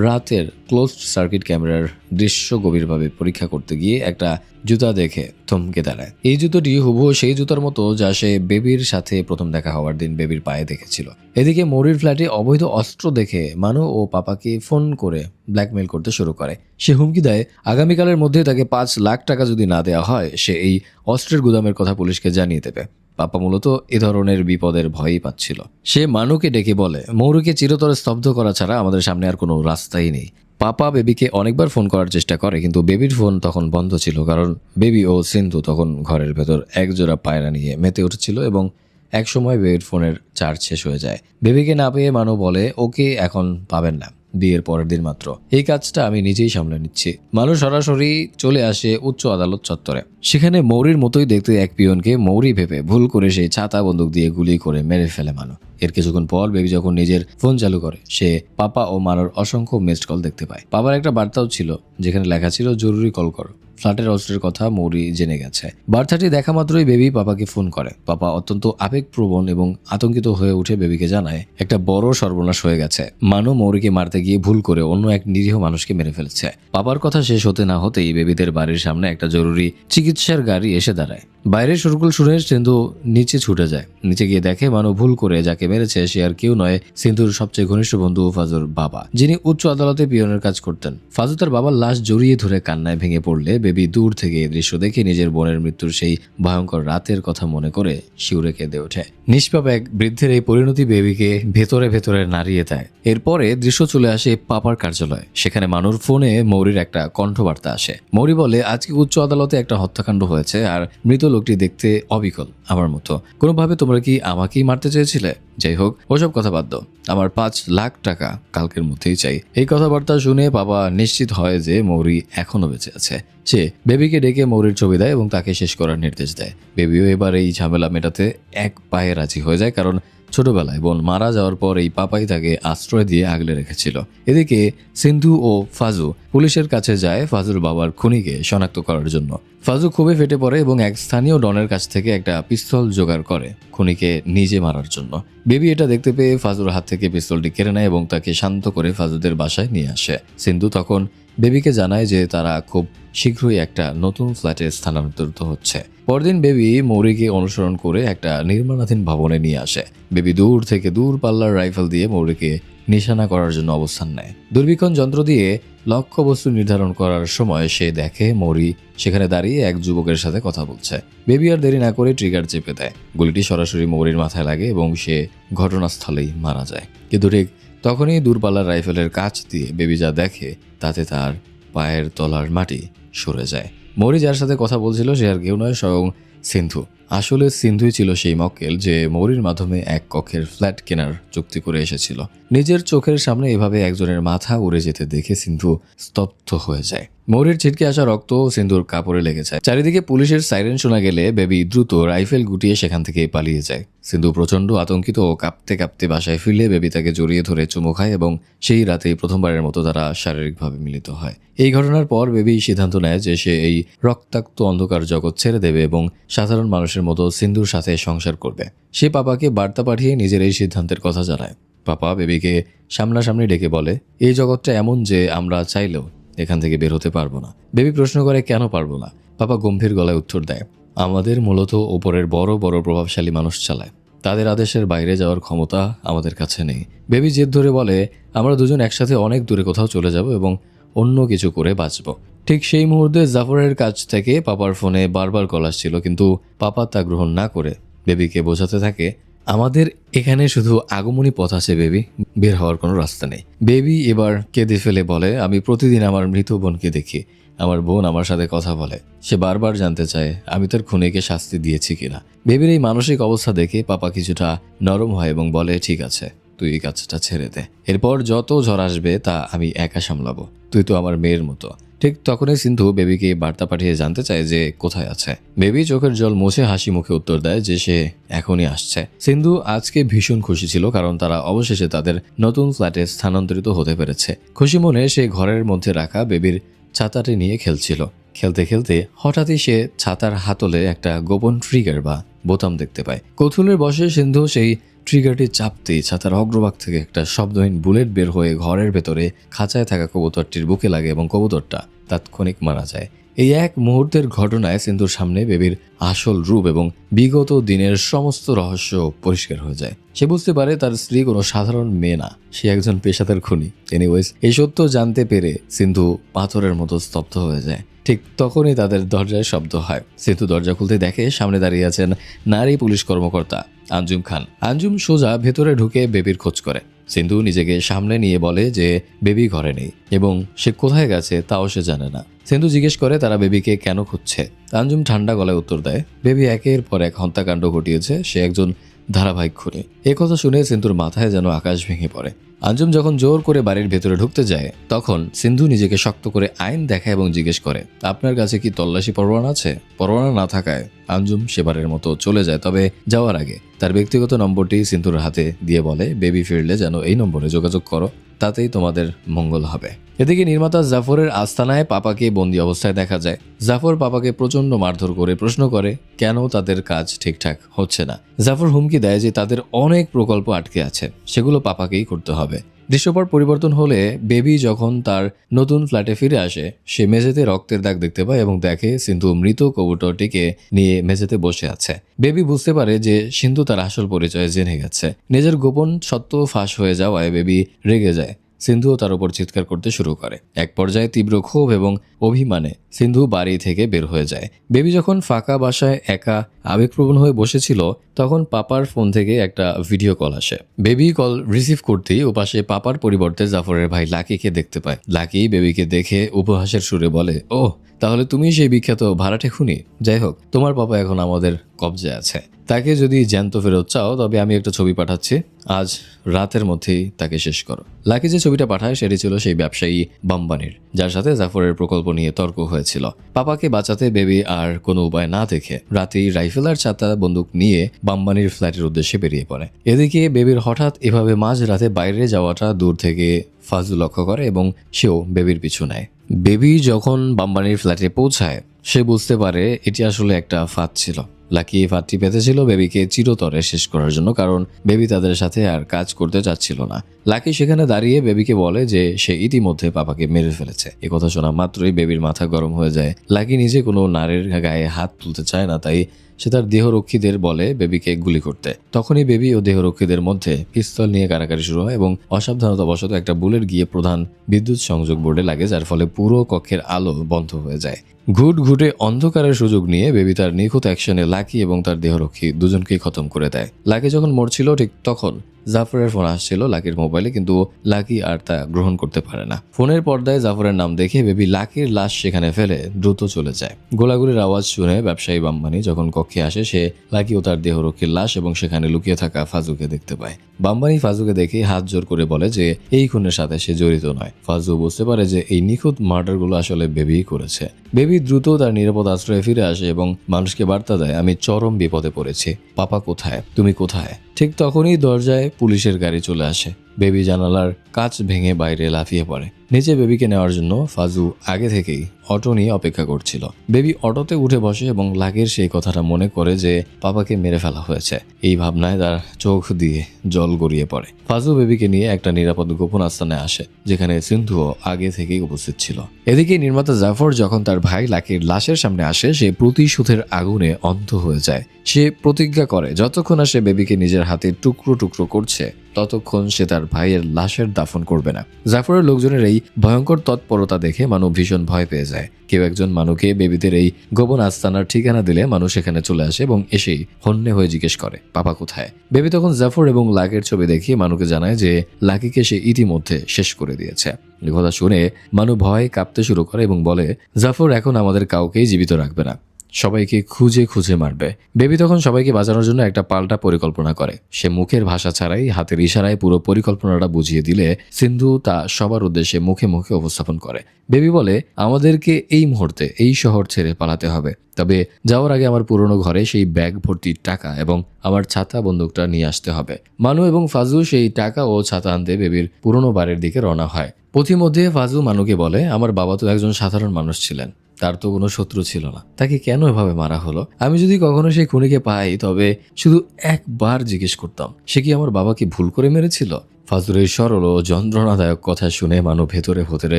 রাতের ক্লোজড সার্কিট ক্যামেরার দৃশ্য গভীরভাবে পরীক্ষা করতে গিয়ে একটা জুতা দেখে থমকে দাঁড়ায়। এই জুতোটি হুবহু সেই জুতার মতো যা সে বেবির সাথে প্রথম দেখা হওয়ার দিন বেবির পায়ে দেখেছিল। এদিকে মৌরির ফ্ল্যাটে অবৈধ অস্ত্র দেখে মানু ও পাপাকে ফোন করে ব্ল্যাকমেল করতে শুরু করে। সে হুমকি দেয় আগামীকালের মধ্যে তাকে 5 লাখ টাকা যদি না দেওয়া হয় সে এই অস্ত্রের গুদামের কথা পুলিশকে জানিয়ে দেবে। পাপা মূলত এ ধরনের বিপদের ভয়ই পাচ্ছিল। সে মানুকে ডেকে বলে, মৌরিকে চিরতরে স্তব্ধ করা ছাড়া আমাদের সামনে আর কোনো রাস্তাই নেই। পাপা বেবিকে অনেকবার ফোন করার চেষ্টা করে, কিন্তু বেবির ফোন তখন বন্ধ ছিল, কারণ বেবি ও সিন্ধু তখন ঘরের ভেতর একজোড়া পায়রা নিয়ে মেতে উঠেছিল এবং একসময় বেবির ফোনের চার্জ শেষ হয়ে যায়। বেবিকে না পেয়ে মানু বলে, ওকে এখন পাবেন না, বিয়ের পরের দিন মাত্র, এই কাজটা আমি নিজেই সামলে নিচ্ছি। মানুষ সরাসরি চলে আসে উচ্চ আদালত চত্বরে। সেখানে মৌরির মতোই দেখতে এক পিয়নকে মৌরি ভেবে ভুল করে সেই ছাতা বন্দুক দিয়ে গুলি করে মেরে ফেলে মানু। এর কিছুক্ষণ পর বেবি যখন নিজের ফোন চালু করে সে পাপা ও মানুর অসংখ্য মিসড কল দেখতে পায়। পাপার একটা বার্তাও ছিল যেখানে লেখা ছিল, জরুরি কল করো, ফ্ল্যাটের অস্ত্রের কথা মৌরি জেনে গেছে। বার্তাটি দেখা মাত্রই বেবি পাপাকে ফোন করে। পাপা অত্যন্ত আবেগপ্রবণ এবং আতঙ্কিত হয়ে উঠে বেবিকে জানায় একটা বড় সর্বনাশ হয়ে গেছে। মানু মৌরিকে মারতে গিয়ে ভুল করে অন্য এক নিরীহ মানুষকে মেরে ফেলেছে। পাপার কথা শেষ হতে না হতেই বেবিদের বাড়ির সামনে একটা জরুরি চিকিৎসার গাড়ি এসে দাঁড়ায়। বাইরের শোরগোল শুনে সিন্ধু নিচে ছুটে যায়। নিচে গিয়ে দেখে মানু ভুল করে যাকে মেরেছে সে আর কেউ নয়, সিন্ধুর সবচেয়ে ঘনিষ্ঠ বন্ধু ফাজুর বাবা, যিনি উচ্চ আদালতে পিয়নের কাজ করতেন। ফাজু তার বাবার লাশ জড়িয়ে ধরে কান্নায় ভেঙে পড়লে বেবি দূর থেকে এই দৃশ্য দেখে নিজের বোনের মৃত্যুর সেই ভয়ঙ্কর রাতের কথা মনে করে শিউরে কেঁদে ওঠে। নিষ্পাপ এক বৃদ্ধের এই পরিণতি বেবিকে ভেতরে ভেতরে নাড়িয়ে দেয়। এরপরে দৃশ্য চলে আসে পাপার কার্যালয়। সেখানে মানুর ফোনে মৌরির একটা কণ্ঠবার্তা আসে। মৌরি বলে, আজকে উচ্চ আদালতে একটা হত্যাকাণ্ড হয়েছে আর মৃত লোকটি দেখতে অবিকল, আমার মতো। কোনোভাবে তোমরা কি আমাকেই মারতে চেয়েছিলে? যাই হোক, ওসব কথা বাদ দাও, আমার 5 লাখ টাকা কালকের মধ্যেই চাই। এই কথাবার্তা শুনে বাবা নিশ্চিত হয় যে মৌরি এখনো বেঁচে আছে। সে বেবিকে ডেকে মৌরির ছবি দেয় এবং তাকে শেষ করার নির্দেশ দেয়। বেবিও এবার এই ঝামেলা মেটাতে এক পায়ে রাজি হয়ে যায়, কারণ ছোটবেলায় বোন মারা যাওয়ার পর এই পাপাই তাকে আশ্রয় দিয়ে আগলে রেখেছিল। এদিকে সিন্ধু ও ফাজু পুলিশের কাছে যায় ফাজুর বাবার খুনিকে শনাক্ত করার জন্য। ফাজু খুবই ফেটে পড়ে এবং এক স্থানীয় ডনের কাছ থেকে একটা পিস্তল জোগাড় করে খুনিকে নিজে মারার জন্য। বেবি এটা দেখতে পেয়ে ফাজুর হাত থেকে পিস্তলটি কেড়ে নেয় এবং তাকে শান্ত করে ফাজুদের বাসায় নিয়ে আসে। সিন্ধু তখন বেবিকে জানায় যে তারা খুব শীঘ্রই একটা নতুন ফ্ল্যাটে স্থানান্তরিত হচ্ছে। পরদিন বেবি মৌরিকে অনুসরণ করে একটা নির্মাণাধীন ভবনে নিয়ে আসে। বেবি দূর থেকে দূরপাল্লার রাইফেল দিয়ে মৌরিকে নিশানা করার জন্য অবস্থান নেয়। দূরবীক্ষণ যন্ত্র দিয়ে লক্ষ্যবস্তু নির্ধারণ করার সময় সে দেখে মৌরি সেখানে দাঁড়িয়ে এক যুবকের সাথে কথা বলছে। বেবি আর দেরি না করে ট্রিগার চেপে দেয়। গুলিটি সরাসরি মৌরির মাথায় লাগে এবং সে ঘটনাস্থলেই মারা যায়। কিন্তু ঠিক তখনই দূরপাল্লার রাইফেলের কাছ দিয়ে বেবি যা দেখে তাতে তার পায়ের তলার মাটি সরে যায়। মৌরি যার সাথে কথা বলছিল সে আর কেউ নয়, স্বয়ং সিন্ধু। আসলে সিন্ধুই ছিল সেই মক্কেল যে মৌরির মাধ্যমে এক কক্ষের ফ্ল্যাট কেনার চুক্তি করে এসেছিল। নিজের চোখের সামনে এভাবে একজনের মাথা উড়ে যেতে দেখে সিন্ধু স্তব্ধ হয়ে যায়। মৌরির ছিটকে আসা রক্ত সিন্ধুর কাপড়ে লেগে যায়। চারিদিকে পুলিশের সাইরেন শোনা গেলে বেবি দ্রুত রাইফেল গুটিয়ে সেখান থেকে পালিয়ে যায়। সিন্ধু প্রচন্ড আতঙ্কিত ও কাঁপতে কাঁপতে বাসায় ফিরলে বেবি তাকে জড়িয়ে ধরে চুমু খায় এবং সেই রাতেই প্রথমবারের মতো তারা শারীরিকভাবে মিলিত হয়। এই ঘটনার পর বেবি সিদ্ধান্ত নেয় যে সে এই রক্তাক্ত অন্ধকার জগৎ ছেড়ে দেবে এবং সাধারণ মানুষের মতো সিন্ধুর সাথে সংসার করবে। সে পাপাকে বার্তা পাঠিয়ে নিজের এই সিদ্ধান্তের কথা জানায়। পাপা বেবিকে সামনাসামনি ডেকে বলে, এই জগৎটা এমন যে আমরা চাইলেও এখান থেকে বের হতে পারবো না। বেবি প্রশ্ন করে, কেন পারবো না? পাপা গম্ভীর গলায় উত্তর দেয়, আমাদের মূলত ওপরের বড় বড় প্রভাবশালী মানুষ চালায়, তাদের আদেশের বাইরে যাওয়ার ক্ষমতা আমাদের কাছে নেই। বেবি জেদ ধরে বলে, আমরা দুজন একসাথে অনেক দূরে কোথাও চলে যাব এবং অন্য কিছু করে বাঁচব। ঠিক সেই মুহূর্তে জাফরের কাছ থেকে পাপার ফোনে বারবার কল আসছিল, কিন্তু পাপা তা গ্রহণ না করে বেবিকে বোঝাতে থাকে, আমাদের এখানে শুধু আগমনী পথ আছে বেবি, বের হওয়ার কোনো রাস্তা নেই। বেবি এবার কেঁদে ফেলে বলে, আমি প্রতিদিন আমার মৃত বোনকে দেখি, আমার বোন আমার সাথে কথা বলে, সে বারবার জানতে চায় আমি তার খুনিকে শাস্তি দিয়েছি কিনা। বেবির এই মানসিক অবস্থা দেখে পাপা কিছুটা নরম হয় এবং বলে, ঠিক আছে, তুই এই কাজটা ছেড়ে দে, এরপর যত ঝড় আসবে তা আমি একা সামলাবো, তুই তো আমার মেয়ের মতো। ঠিক তখনই সিন্ধু বেবিকে বার্তা পাঠিয়ে জানতে চায় যে কোথায় আছে। বেবি চোখের জল মুছে হাসি মুখে উত্তর দেয় যে সে এখনই আসছে। সিন্ধু আজকে ভীষণ খুশি ছিল, কারণ তারা অবশেষে তাদের নতুন ফ্ল্যাটে স্থানান্তরিত হতে পেরেছে। খুশি মনে সে ঘরের মধ্যে রাখা বেবির ছাতাটি নিয়ে খেলছিল। খেলতে খেলতে হঠাৎই সে ছাতার হাতলে একটা গোপন ট্রিগার বা বোতাম দেখতে পায়। কৌতূহলের বশে সিন্ধু সেই ট্রিগারটি চাপতেই ছাতার অগ্রভাগ থেকে একটা শব্দহীন বুলেট বের হয়ে ঘরের ভেতরে খাঁচায় থাকা কবুতরটির বুকে লাগে এবং কবুতরটা তাৎক্ষণিক মারা যায়। এই এক মুহূর্তের ঘটনায় সিন্ধুর সামনে বেবির আসল রূপ এবং বিগত দিনের সমস্ত রহস্য পরিষ্কার হয়ে যায়। সে বুঝতে পারে তার স্ত্রী কোনো সাধারণ মেয়ে না, সে একজন পেশাদার খুনি। এনিওয়েজ, এই সত্য জানতে পেরে সিন্ধু পাথরের মতো স্তব্ধ হয়ে যায়। ঠিক তখনই তাদের দরজায় শব্দ হয়। সিন্ধু দরজা খুলতে দেখে সামনে দাঁড়িয়ে আছেন নারী পুলিশ কর্মকর্তা আঞ্জুম খান। আঞ্জুম সোজা ভেতরে ঢুকে বেবির খোঁজ করে। সিন্ধু নিজেকে সামনে নিয়ে বলে যে বেবি ঘরে নেই এবং সে কোথায় গেছে তাও সে জানে না। সিন্ধু জিজ্ঞেস করে তারা বেবিকে কেন খুঁজছে। আঞ্জুম ঠান্ডা গলায় উত্তর দেয়, বেবি একের পর এক হত্যাকাণ্ড ঘটিয়েছে, সে একজন ধারাবাহিক খুনি। এ কথা শুনে সিন্ধুর মাথায় যেন আকাশ ভেঙে পড়ে। আঞ্জুম যখন জোর করে বাড়ির ভেতরে ঢুকতে যায় তখন সিন্ধু নিজেকে শক্ত করে আইন দেখায় এবং জিজ্ঞেস করে, আপনার কাছে কি তল্লাশি পরোয়ানা আছে? পরোয়ানা না থাকায় আঞ্জুম সেবারের মতো চলে যায়। তবে যাওয়ার আগে তার ব্যক্তিগত নম্বরটি সিন্ধুর হাতে দিয়ে বলে, বেবি ফিরলে যেন এই নম্বরে যোগাযোগ করো, তাতেই তোমাদের মঙ্গল হবে। এদিকে নির্মাতা জাফরের আস্তানায় পাপাকে বন্দি অবস্থায় দেখা যায়। জাফর পাপাকে প্রচন্ড মারধর করে প্রশ্ন করে কেন তাদের কাজ ঠিকঠাক হচ্ছে না। জাফর হুমকি দেয় যে তাদের অনেক প্রকল্প আটকে আছে, সেগুলো পাপাকেই করতে হবে। দৃশ্যপট পরিবর্তন হলে বেবি যখন তার নতুন ফ্ল্যাটে ফিরে আসে, সে মেঝেতে রক্তের দাগ দেখতে পায় এবং দেখে সিন্ধু মৃত কবুতরটিকে নিয়ে মেঝেতে বসে আছে। বেবি বুঝতে পারে যে সিন্ধু তার আসল পরিচয় জেনে গেছে। নিজের গোপন সত্য ফাঁস হয়ে যাওয়ায় বেবি রেগে যায়। সিন্ধুও তার উপর চিৎকার করতে শুরু করে। এক পর্যায়ে তীব্র ক্ষোভ এবং অভিমানে সিন্ধু বাড়ি থেকে বের হয়ে যায়। বেবি যখন ফাঁকা বাসায় একা আবেগপ্রবণ হয়ে বসেছিল তখন পাপার ফোন থেকে একটা ভিডিও কল আসে। বেবি কল রিসিভ করতেই ওপাশে পাপার পরিবর্তে জাফরের ভাই লাকিকে দেখতে পায়। লাকি বেবিকে দেখে উপহাসের সুরে বলে, ওহ, তাহলে তুমি সেই বিখ্যাত ভাড়াটে খুনি। যাই হোক, তোমার পাপা এখন আমাদের কবজায় আছে। তাকে যদি জ্যান্ত ফেরত চাও তবে আমি একটা ছবি পাঠাচ্ছি, আজ রাতের মধ্যেই তাকে শেষ করো। লাকি যে ছবিটা পাঠায় সেটি ছিল সেই ব্যবসায়ী বাম্বানির। যার সাথে জাফরের প্রকল্প নিয়ে তর্ক হয়েছিল। পাপাকে বাঁচাতে বেবি আর কোনো উপায় না দেখে রাতেই রাইফেল আর ছাতা বন্দুক নিয়ে বাম্বানির ফ্ল্যাটের উদ্দেশ্যে বেরিয়ে পড়ে। এদিকে বেবির হঠাৎ এভাবে মাঝ রাতে বাইরে যাওয়াটা দূর থেকে ফাজু লক্ষ্য করে এবং সেও বেবির পিছু নেয়। বেবি যখন বাম্বানির ফ্ল্যাটে পৌঁছায় সে বুঝতে পারে এটি আসলে একটা ফাঁদ ছিল। লাকি এই ফাঁদটি পেতেছিল বেবিকে চিরতরে শেষ করার জন্য, কারণ বেবি তাদের সাথে আর কাজ করতে চাচ্ছিল না। লাকি সেখানে দাঁড়িয়ে বেবিকে বলে যে সে ইতিমধ্যে পাপাকে মেরে ফেলেছে। এ কথা শোনা মাত্রই বেবির মাথা গরম হয়ে যায়। লাকি নিজে কোনো নারীর গায়ে হাত তুলতে চায় না, তাই সে তার দেহরক্ষীদের বলে বেবিকে গুলি করতে। তখনই বেবি ও দেহরক্ষীদের মধ্যে পিস্তল নিয়ে কারাকারি শুরু হয় এবং অসাবধানতাবশত একটা বুলেট গিয়ে প্রধান বিদ্যুৎ সংযোগ বোর্ডে লাগে, যার ফলে পুরো কক্ষের আলো বন্ধ হয়ে যায়। ঘুটঘুটে অন্ধকারের সুযোগ নিয়ে বেবি তার নিখুঁত অ্যাকশনে লাকি এবং তার দেহরক্ষী দুজনকেই খতম করে দেয়। লাকি যখন মরছিল ঠিক তখন জাফরের ফোন আসছিল লাকির মোবাইলে, কিন্তু লাকি আর তা গ্রহণ করতে পারে না। ফোনের পর্দায় জাফরের নাম দেখে বেবি লাকির লাশ সেখানে ফেলে দ্রুত চলে যায়। গোলাগুলির আওয়াজ শুনে ব্যবসায়ী বাম্বানি যখন কক্ষে আসে সে লাকি ও তার দেহরক্ষীর লাশ এবং সেখানে লুকিয়ে থাকা ফাজুকে দেখতে পায়। বাম্বানি ফাজুকে দেখে হাত জোর করে বলে যে এই খুনের সাথে সে জড়িত নয়। ফাজু বুঝতে পারে যে এই নিখুঁত মার্ডারগুলো আসলে বেবিই করেছে। বেবি দ্রুত তার নিরাপদ আশ্রয়ে ফিরে আসে এবং মানুষকে বার্তা দেয়, আমি চরম বিপদে পড়েছি, পাপা কোথায়, তুমি কোথায়? ঠিক তখনই দরজায় পুলিশের গাড়ি চলে আসে। বেবি জানালার কাঁচ ভেঙে বাইরে লাফিয়ে পড়ে। নিচে বেবিকে নেওয়ার জন্য ফাজু আগে থেকেই অটো নিয়ে অপেক্ষা করছিল। বেবি অটোতে উঠে বসে এবং লাকির সেই কথাটা মনে করে যে পাপাকে মেরে ফেলা হয়েছে। এই ভাবনায় তার চোখ দিয়ে জল গড়িয়ে পড়ে। ফাজু বেবিকে নিয়ে একটা নিরাপদ গোপন আস্তানে আসে, যেখানে সিন্ধুও আগে থেকেই উপস্থিত ছিল। এদিকে নির্মাতা জাফর যখন তার ভাই লাকির লাশের সামনে আসে সে প্রতিশোধের আগুনে অন্ধ হয়ে যায়। সে প্রতিজ্ঞা করে যতক্ষণ না সে বেবিকে নিজের হাতে টুকরো টুকরো করছে ততক্ষণ সে তার ভাইয়ের লাশের দাফন করবে না। জাফরের লোকজনের এই ভয়ঙ্কর তৎপরতা দেখে মানুষ ভীষণ ভয় পেয়ে যায়। কেউ একজন মানুষকে বেবিদের এই গোপন আস্তানার ঠিকানা দিলে মানুষ এখানে চলে আসে এবং এসেই হন্যে হয়ে জিজ্ঞেস করে পাপা কোথায়। বেবি তখন জাফর এবং লাকির ছবি দেখিয়ে মানুষকে জানায় যে লাকিকে সে ইতিমধ্যে শেষ করে দিয়েছে। এই কথা শুনে মানু ভয় কাঁপতে শুরু করে এবং বলে জাফর এখন আমাদের কাউকেই জীবিত রাখবে না, সবাইকে খুঁজে খুঁজে মারবে। বেবি তখন সবাইকে বাঁচানোর জন্য একটা পাল্টা পরিকল্পনা করে। সে মুখের ভাষা ছাড়াই হাতের ইশারায় পুরো পরিকল্পনাটা বুঝিয়ে দিলে সিন্ধু তা সবার উদ্দেশ্যে মুখে মুখে উপস্থাপন করে। বেবি বলে আমাদেরকে এই মুহূর্তে এই শহর ছেড়ে পালাতে হবে, তবে যাওয়ার আগে আমার পুরনো ঘরে সেই ব্যাগ ভর্তি টাকা এবং আমার ছাতা বন্দুকটা নিয়ে আসতে হবে। মানু এবং ফাজু সেই টাকা ও ছাতা আনতে বেবির পুরনো বাড়ির দিকে রওনা হয়। পথিমধ্যে ফাজু মানুকে বলে আমার বাবা তো একজন সাধারণ মানুষ ছিলেন, তার তো কোনো শত্রু ছিল না, তাকে কেন এভাবে মারা হলো? আমি যদি কখনো সেই খুনিকে পাই তবে শুধু একবার জিজ্ঞেস করতাম সে কি আমার বাবাকে ভুল করে মেরেছিল। ফাজুরের সরল ও যন্ত্রণাদায়ক কথা শুনে মানু ভেতরে ভেতরে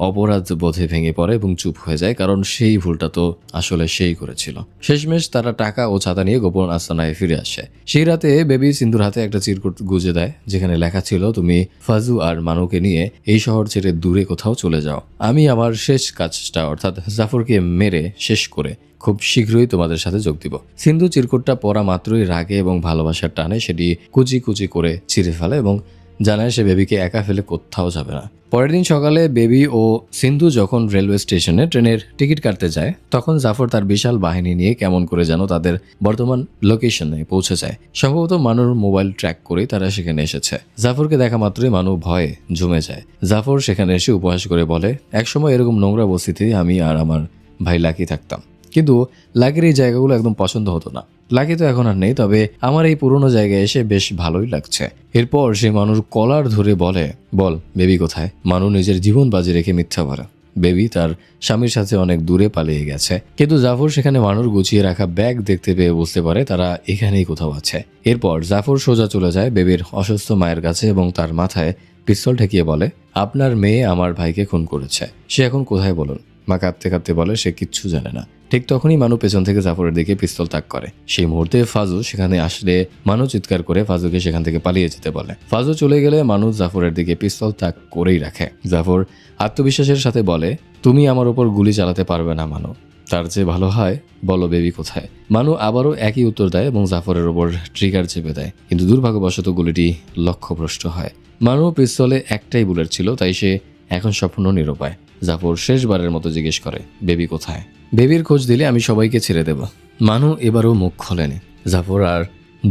অপরাধ বোধে ভেঙে পড়ে এবং চুপ হয়ে যায়, কারণ সেই ভুলটা তো আসলে সেই করেছিল। শেষমেশ তারা টাকা ও ছাতা নিয়ে গোপন আস্তানায় ফিরে আসে। সেই রাতে বেবি সিন্ধুর হাতে একটা চিরকুট গুজে দেয়, যেখানে লেখা ছিল তুমি ফাজু আর মানুকে নিয়ে এই শহর ছেড়ে দূরে কোথাও চলে যাও। আমি আমার শেষ কাজটা অর্থাৎ জাফরকে মেরে শেষ করে খুব শীঘ্রই তোমাদের সাথে যোগ দিব। সিন্ধু চিরকুটটা পড়া মাত্রই রাগে এবং ভালোবাসার টানে সেটি কুচি কুচি করে ছিঁড়ে ফেলে এবং জানায় সে বেবিকে একা ফেলে কোথাও যাবে না। পরের দিন সকালে বেবি ও সিন্ধু যখন রেলওয়ে স্টেশনে ট্রেনের টিকিট কাটতে যায় তখন জাফর তার বিশাল বাহিনী নিয়ে কেমন করে যেন তাদের বর্তমান লোকেশনে পৌঁছে যায়। সম্ভবত মানুর মোবাইল ট্র্যাক করেই তারা সেখানে এসেছে। জাফরকে দেখা মাত্রই মানু ভয়ে জমে যায়। জাফর সেখানে এসে উপহাস করে বলে একসময় এরকম নোংরা বস্তিতে আমি আর আমার ভাই লাকি থাকতাম, কিন্তু লাকির এই জায়গাগুলো একদম পছন্দ হতো না। লাকি তো এখন আর নেই, তবে আমার এই পুরনো জায়গায় এসে বেশ ভালোই লাগছে। এরপর সে মানুর কলার ধরে বলে বল বেবি কোথায়? মানু নিজের জীবন বাজি রেখে মিথ্যা বলে বেবি তার স্বামীর সাথে অনেক দূরে পালিয়ে গেছে। কিন্তু জাফর সেখানে মানুর গুছিয়ে রাখা ব্যাগ দেখতে পেয়ে বুঝতে পারে তারা এখানেই কোথাও আছে। এরপর জাফর সোজা চলে যায় বেবির অসুস্থ মায়ের কাছে এবং তার মাথায় পিস্তল ঠেকিয়ে বলে আপনার মেয়ে আমার ভাইকে খুন করেছে, সে এখন কোথায় বলুন? মা কাঁদতে কাঁদতে বলে সে কিচ্ছু জানে না। ঠিক তখনই মানু পেছন থেকে জাফরের দিকে পিস্তল তাক করে। সেই মুহূর্তে ফাজু সেখানে আসলে মানু চিৎকার করে ফাজুকে সেখান থেকে পালিয়ে যেতে বলে। ফাজু চলে গেলে মানু জাফরের দিকে পিস্তল তাক করেই রাখে। জাফর আত্মবিশ্বাসের সাথে বলে তুমি আমার উপর গুলি চালাতে পারবে না মানু, তার চেয়ে ভালো হয় বলো বেবি কোথায়। মানু আবারও একই উত্তর দেয় এবং জাফরের ওপর ট্রিগার চেপে দেয়, কিন্তু দুর্ভাগ্যবশত গুলিটি লক্ষ্যভ্রষ্ট হয়। মানু পিস্তলে একটাই বুলেট ছিল, তাই সে এখন সম্পূর্ণ নিরুপায়। জাফর শেষবারের মতো জিজ্ঞেস করে বেবি কোথায়? বেবির খোঁজ দিলে আমি সবাইকে ছেড়ে দেব। মানু এবারও মুখ খোলেনি। জাফর আর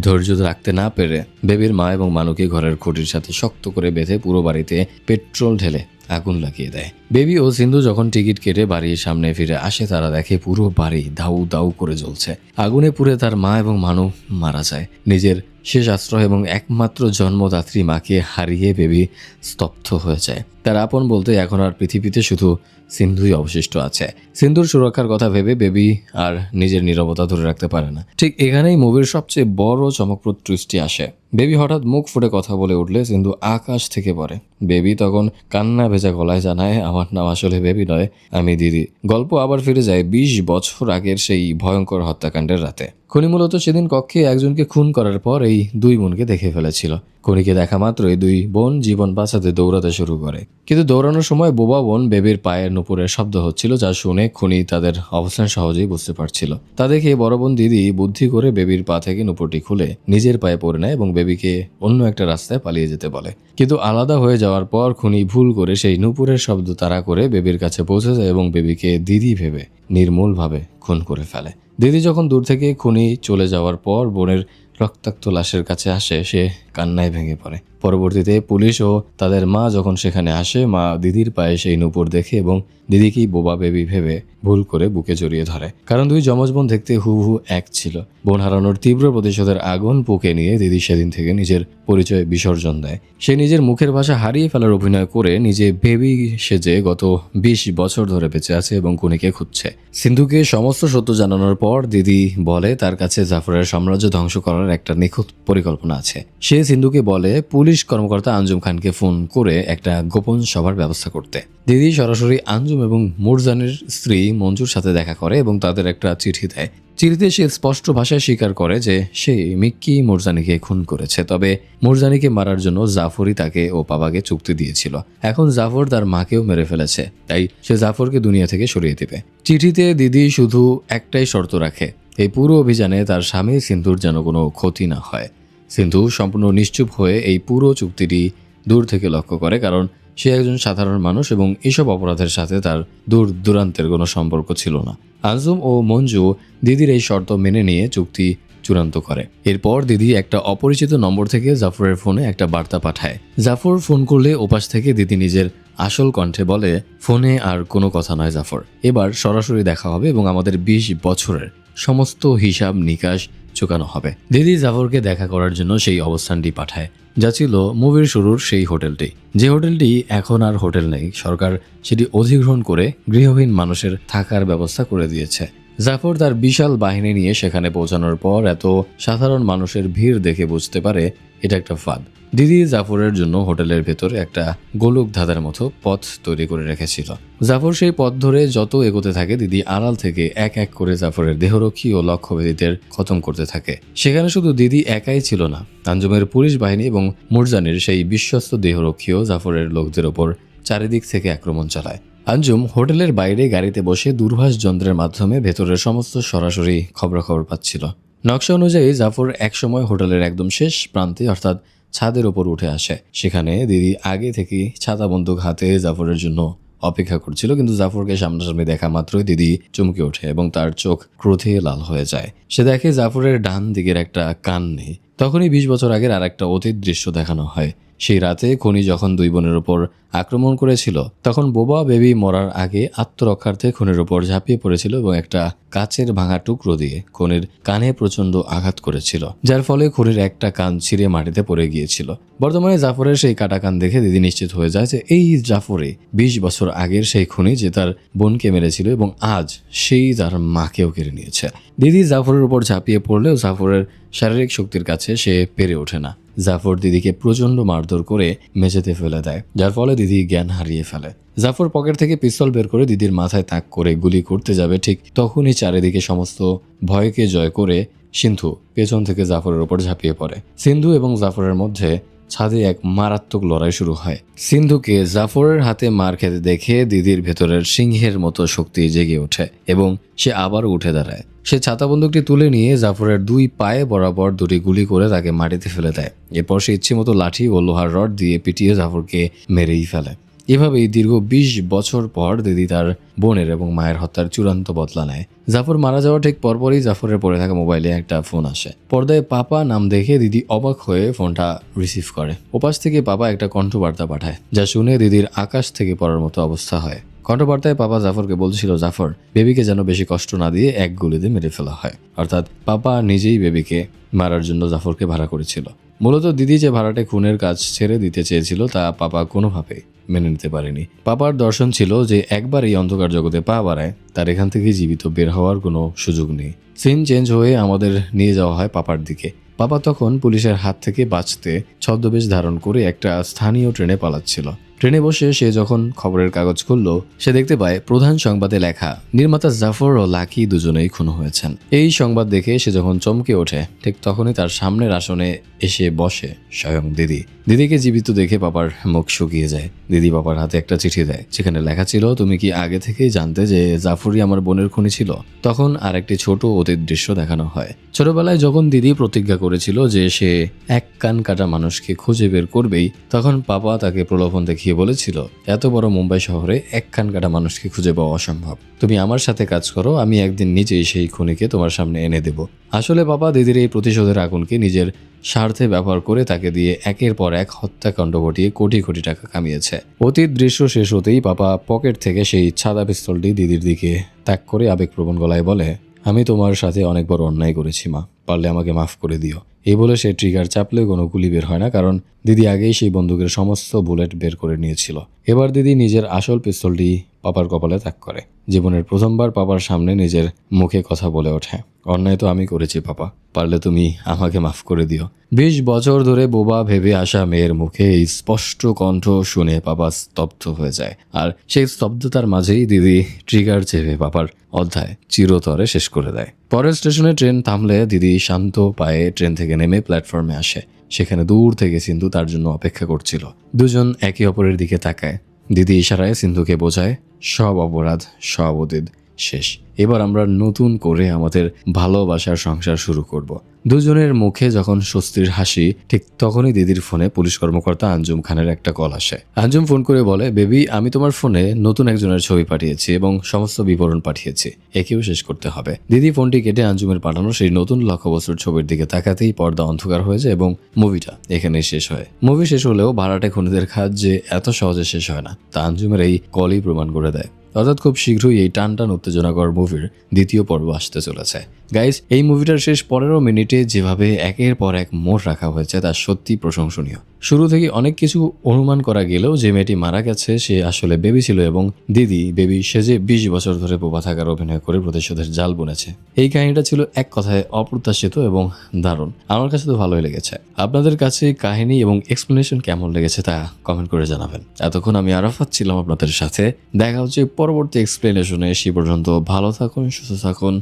ধৈর্য রাখতে না পেরে বেবির মা এবং মানুকে ঘরের খুঁটির সাথে শক্ত করে বেঁধে পুরো বাড়িতে পেট্রোল ঢেলে আগুন লাগিয়ে দেয়। বেবি ও সিন্ধু যখন টিকিট কেটে বাড়ির সামনে ফিরে আসে তারা দেখে পুরো বাড়ি দাউ দাউ করে জ্বলছে। আগুনে পুড়ে তার মা এবং মানু মারা যায়। নিজের শেষ আশ্রয় এবং একমাত্র জন্মদাত্রী মাকে হারিয়ে বেবি স্তব্ধ হয়ে যায়। তার আপন বলতে এখন আর পৃথিবীতে শুধু সিন্ধুই অবশিষ্ট আছে। সিন্ধুর সুরক্ষার কথা ভেবে বেবি আর নিজের নীরবতা ধরে রাখতে পারে না। ঠিক এখানেই মুভির সবচেয়ে বড় চমকপ্রদ টুইস্টটি আসে। বেবি হঠাৎ মুখ ফুটে কথা বলে উঠলে সিন্ধু আকাশ থেকে পড়ে। বেবি তখন কান্না ভেজা গলায় জানায়, আমার নাম আসলে বেবি নয়, আমি দিদি। গল্প আবার ফিরে যায় 20 বছর আগের সেই ভয়ঙ্কর হত্যাকাণ্ডের রাতে। খনি মূলত সেদিন কক্ষে একজনকে খুন করার পর এই দুই বোনকে দেখে ফেলেছিল। খনিকে দেখা মাত্রই দুই বোন জীবন বাঁচাতে দৌড়াতে শুরু করে, কিন্তু দৌড়ানোর সময় বোবা বোন বেবির পায়ের নুপুরের শব্দ হচ্ছিল, যা শুনে খনি তাদের অবস্থান সহজেই বুঝতে পারছিল। তা দেখে বড় বোন দিদি বুদ্ধি করে বেবির পা থেকে নুপুরটি খুলে নিজের পায়ে পরে নেয় এবং বেবিকে অন্য একটা রাস্তায় পালিয়ে যেতে বলে। কিন্তু আলাদা হয়ে যাওয়ার পর খনি ভুল করে সেই নুপুরের শব্দ তাড়া করে বেবির কাছে পৌঁছে যায় এবং বেবিকে দিদি ভেবে নির্মূলভাবে খুন করে ফেলে। দিদি যখন দূর থেকে খনি চলে যাওয়ার পর বোনের রক্তাক্ত লাশের কাছে আসে, সে কান্নায় ভেঙে পড়ে। পরবর্তীতে পুলিশ ও তাদের মা যখন সেখানে আসে, মা দিদির পায়ে সেই নুপুর দেখে এবং দিদিকেই বোবা বেবি ভেবে ভুল করে বুকে জড়িয়ে ধরে, কারণ দুই যমজ বোন দেখতে হুবহু এক ছিল। বোন হারানোর তীব্র প্রতিশোধের আগুন বুকে নিয়ে দিদি সেদিন থেকে নিজের পরিচয় বিসর্জন দেয়। সে নিজের মুখের ভাষা হারিয়ে ফেলার অভিনয় করে নিজে বেবি সেজে গত 20 বছর ধরে বেঁচে আছে এবং খুনিকে খুঁজছে। সিন্ধুকে সমস্ত সত্য জানানোর পর দিদি বলে তার কাছে জাফরের সাম্রাজ্য ধ্বংস করার একটা নিখুঁত পরিকল্পনা আছে। সে সিন্ধুকে বলে পুলিশ কর্মকর্তা আঞ্জুম খানকে ফোন করে একটা গোপন সভার ব্যবস্থা করতে। দিদি সরাসরি আঞ্জুম এবং মুরজানের স্ত্রী মঞ্জুর সাথে দেখা করে এবং তাদের একটা চিঠি দেয়। চিঠিতে সে স্পষ্ট ভাষায় স্বীকার করে যে সে মিক্কি মুরজানিকে খুন করেছে, তবে মুরজানিকে মারার জন্য জাফরই তাকে ও বাবাকে চুক্তি দিয়েছিল। এখন জাফর তার মাকেও মেরে ফেলেছে, তাই সে জাফরকে দুনিয়া থেকে সরিয়ে দেবে। চিঠিতে দিদি শুধু একটাই শর্ত রাখে, এই পুরো অভিযানে তার স্বামী সিন্ধুর যেন কোনো ক্ষতি না হয়। সিন্ধু সম্পূর্ণ নিশ্চুপ হয়ে এই পুরো চুক্তিটি দূর থেকে লক্ষ্য করে, কারণ সে একজন সাধারণ মানুষ এবং এসব অপরাধের সাথে তার দূর দূরান্তের কোনো সম্পর্ক ছিল না। আঞ্জুম ও মঞ্জু দিদির এই শর্ত মেনে নিয়ে চুক্তি চূড়ান্ত করে। এরপর দিদি একটা অপরিচিত নম্বর থেকে জাফরের ফোনে একটা বার্তা পাঠায়। জাফর ফোন করলে ওপাশ থেকে দিদি নিজের আসল কণ্ঠে বলে, ফোনে আর কোনো কথা নয় জাফর, এবার সরাসরি দেখা হবে এবং আমাদের 20 বছরের সমস্ত হিসাব নিকাশ চুকানো হবে। দিদি জাফরকে দেখা করার জন্য সেই অবস্থানটি পাঠায়, যা ছিল মুভির শুরুর সেই হোটেলটি। যে হোটেলটি এখন আর হোটেল নেই, সরকার সেটি অধিগ্রহণ করে গৃহহীন মানুষের থাকার ব্যবস্থা করে দিয়েছে। জাফর তার বিশাল বাহিনী নিয়ে সেখানে পৌঁছানোর পর এত সাধারণ মানুষের ভিড় দেখে বুঝতে পারে এটা একটা ফাঁদ। দিদি জাফরের জন্য হোটেলের ভেতরে একটা গোলক ধাঁধার মতো পথ তৈরি করে রেখেছিল। জাফর সেই পথ ধরে যত এগোতে থাকে, দিদি আড়াল থেকে এক এক করে জাফরের দেহরক্ষী ও লক্ষ্যভেদীদের খতম করতে থাকে। সেখানে শুধু দিদি একাই ছিল না, আঞ্জুমের পুলিশ বাহিনী এবং মুরজানির সেই বিশ্বস্ত দেহরক্ষীও জাফরের লোকদের ওপর চারিদিক থেকে আক্রমণ চালায়। আঞ্জুম হোটেলের বাইরে গাড়িতে বসে দূরভাষ যন্ত্রের মাধ্যমে ভেতরের সমস্ত সরাসরি খবরাখবর পাচ্ছিল। নকশা অনুযায়ী জাফর একসময় হোটেলের একদম শেষ প্রান্তে অর্থাৎ ছাদের ওপর উঠে আসে। সেখানে দিদি আগে থেকেই ছাতা বন্দুক হাতে জাফরের জন্য অপেক্ষা করছিল, কিন্তু জাফরকে সামনাসামনি দেখা মাত্রই দিদি চমকে ওঠে এবং তার চোখ ক্রোধে লাল হয়ে যায়। সে দেখে জাফরের ডান দিকের একটা কান নেই। তখনই 20 বছর আগের আর একটা অতীত দৃশ্য দেখানো হয়। সেই রাতে খনি যখন দুই বোনের উপর আক্রমণ করেছিল, তখন বোবা বেবি মরার আগে আত্মরক্ষার্থে খনির উপর ঝাঁপিয়ে পড়েছিল এবং একটা কাচের ভাঙা টুকরো দিয়ে খনির কানে প্রচন্ড আঘাত করেছিল, যার ফলে খনির একটা কান ছিঁড়ে মাটিতে পড়ে গিয়েছিল। বর্তমানে জাফরের সেই কাটা কান দেখে দিদি নিশ্চিত হয়ে যায় যে এই জাফরে 20 বছর আগের সেই খনি যে তার বোনকে মেরেছিল এবং আজ সেই তার মাকেও কেড়ে নিয়েছে। দিদি জাফরের উপর ঝাঁপিয়ে পড়লেও জাফরের শারীরিক শক্তির কাছে সে পেরে ওঠে না। জাফর দিদিকে প্রচন্ড মারধর করে মেঝেতে ফেলে দেয়, যার ফলে দিদি জ্ঞান হারিয়ে ফেলে। জাফর পকেট থেকে পিস্তল বের করে দিদির মাথায় তাক করে গুলি করতে যাবে, ঠিক তখনই চারিদিকে সমস্ত ভয়কে জয় করে সিন্ধু পেছন থেকে জাফরের ওপর ঝাঁপিয়ে পড়ে। সিন্ধু এবং জাফরের মধ্যে ছাদে এক মারাত্মক লড়াই শুরু হয়। সিন্ধুকে জাফরের হাতে মার খেতে দেখে দিদির ভেতরের সিংহের মতো শক্তি জেগে ওঠে এবং সে আবার উঠে দাঁড়ায়। সে ছাতা বন্দুকটি তুলে নিয়ে জাফরের দুই পায়ে বরাবর দুটি গুলি করে তাকে মাটিতে ফেলে দেয়। এরপর সে ইচ্ছে মতো লাঠি ও লোহার রড দিয়ে পিটিয়ে জাফরকে মেরেই ফেলে। এভাবেই দীর্ঘ 20 বছর পর দিদি তার বোনের এবং মায়ের হত্যার চূড়ান্ত বদলা নেয়। জাফর মারা যাওয়ার ঠিক পরপরই জাফরের পড়ে থাকা মোবাইলে একটা ফোন আসে। পর্দায় পাপা নাম দেখে দিদি অবাক হয়ে ফোনটা রিসিভ করে। ওপাশ থেকে পাপা একটা কণ্ঠবার্তা পাঠায়, যা শুনে দিদির আকাশ থেকে পড়ার মতো অবস্থা হয়। কণ্ঠবার্তায় পাপা জাফরকে বলছিল জাফর বেবিকে যেন বেশি কষ্ট না দিয়ে এক গুলিতে মেরে ফেলা হয়। অর্থাৎ পাপা নিজেই বেবিকে মারার জন্য জাফরকে ভাড়া করেছিল। মূলত দিদি যে ভাড়াটে খুনের কাজ ছেড়ে দিতে চেয়েছিল তা পাপা কোনোভাবেই মেনে নিতে পারেনি। পাপার দর্শন ছিল যে একবার এই অন্ধকার জগতে পা বাড়ায় তার এখান থেকে জীবিত বের হওয়ার কোনো সুযোগ নেই। সিন চেঞ্জ হয়ে আমাদের নিয়ে যাওয়া হয় পাপার দিকে। পাপা তখন পুলিশের হাত থেকে বাঁচতে ছদ্মবেশ ধারণ করে একটা স্থানীয় ট্রেনে পালাচ্ছিল। ট্রেনে বসে সে যখন খবরের কাগজ খুলল, সে দেখতে পায় প্রধান সংবাদে লেখা নির্মাতা জাফর ও লাকি দুজনেই খুন হয়েছেন। এই সংবাদ দেখে সে যখন চমকে ওঠে, ঠিক তখনই তার সামনের আসনে এসে বসে স্বয়ং দিদি। দিদিকে জীবিত দেখে পাপার মুখ শুকিয়ে যায়। দিদি পাপার হাতে একটা চিঠি দেয়, যেখানে লেখা ছিল, তুমি কি আগে থেকেই জানতে যে জাফরই আমার বোনের খুনি ছিল? তখন আরেকটি ছোট অতীত দৃশ্য দেখানো হয়। ছোটবেলায় যখন দিদি প্রতিজ্ঞা করেছিল যে সে এক কান কাটা মানুষকে খুঁজে বের করবেই, তখন পাপা তাকে প্রলোভন দেখিয়ে বলেছিল, এত বড় মুম্বাই শহরে এক কান কাটা মানুষকে খুঁজে পাওয়া অসম্ভব। তুমি আমার সাথে কাজ করো, আমি একদিন নিজেই সেই খুনিকে তোমার সামনে এনে দেব। আসলে পাপা দিদির এই প্রতিশোধের আগুনকে নিজের স্বার্থে ব্যবহার করে তাকে দিয়ে একের পর এক হত্যাকাণ্ড ঘটিয়ে কোটি কোটি টাকা কামিয়েছে। অতীত দৃশ্য শেষ হতেই পাপা পকেট থেকে সেই সাদা পিস্তলটি দিদির দিকে তাক করে আবেগপ্রবণ গলায় বলে, আমি তোমার সাথে অনেক বড় অন্যায় করেছি মা, পারলে আমাকে মাফ করে দিও। এই বলে সে ট্রিগার চাপলেও কোনো গুলি বের হয় না, কারণ দিদি আগেই সেই বন্দুকের সমস্ত বুলেট বের করে নিয়েছিল। এবার দিদি নিজের আসল পিস্তলটি পাপার কপালে তাক করে। জীবনের প্রথমবার পাপার সামনে নিজের মুখে কথা বলে ওঠে, অন্যায় তো আমি করেছি পাপা, পারলে তুমি আমাকে মাফ করে দিও। 20 বছর ধরে বোবা ভেবে আসা মেয়ের মুখে এই স্পষ্ট কণ্ঠ শুনে পাপা স্তব্ধ হয়ে যায়। আর সেই স্তব্ধতার মাঝেই দিদি ট্রিগার চেপে পাপার অধ্যায় চিরতরে শেষ করে দেয়। পরের স্টেশনে ট্রেন থামলে দিদি শান্ত পায়ে ট্রেন থেকে নেমে প্ল্যাটফর্মে আসে। সেখানে দূর থেকে সিন্ধু তার জন্য অপেক্ষা করছিল। দুজন একে অপরের দিকে তাকায়। দিদি ইশারায় সিন্ধুকে বোঝায়, সব অপরাধ, সব অতীত শেষ। এবার আমরা নতুন করে আমাদের ভালোবাসার সংসার শুরু করব। দুজনের মুখে যখন স্বস্তির হাসি, ঠিক তখনই দিদির ফোনে পুলিশ কর্মকর্তা আঞ্জুম খানের একটা কল আসে। আঞ্জুম ফোন করে বলে, বেবি, আমি তোমার ফোনে নতুন একজনের ছবি পাঠিয়েছি এবং সমস্ত বিবরণ পাঠিয়েছি, একেও শেষ করতে হবে। দিদি ফোনটি কেটে আঞ্জুমের পাঠানো সেই নতুন লক্ষ্যবস্তুর ছবির দিকে তাকাতেই পর্দা অন্ধকার হয়ে যায় এবং মুভিটা এখানেই শেষ হয়। মুভি শেষ হলেও ভাড়াটে খুনিদের কাজ যে এত সহজে শেষ হয় না, তা আঞ্জুমের এই কলই প্রমাণ করে দেয়। অর্থাৎ খুব শীঘ্রই এই টান উত্তেজনাকর মুভির দ্বিতীয় পর্ব আসতে চলেছে। গাইজ, এই মুভিটার শেষ 15 মিনিটে যেভাবে একের পর এক মোড় রাখা হয়েছে তা সত্যি প্রশংসনীয়। শুরু থেকে অনেক কিছু অনুমান করা গেলেও যে মেয়েটি মারা গেছে সে আসলে বেবি ছিল এবং দিদি বেবি সেজে 20 বছর ধরে বোবা থাকার অভিনয় করে প্রতিশোধের জাল বুনেছে। এই কাহিনীটা ছিল এক কথায় অপ্রত্যাশিত এবং দারুণ। আমার কাছে তো ভালোই লেগেছে। আপনাদের কাছে কাহিনী এবং এক্সপ্লেনেশন কেমন লেগেছে তা কমেন্ট করে জানাবেন। এতক্ষণ আমি আরাফাত ছিলাম আপনাদের সাথে। দেখা হচ্ছে পরবর্তী এক্সপ্লেনেশনে। সে পর্যন্ত ভালো থাকুন, সুস্থ থাকুন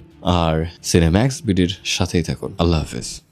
আর সিনেম্যাক্স বিডির সাথেই থাকুন। আল্লাহ হাফেজ।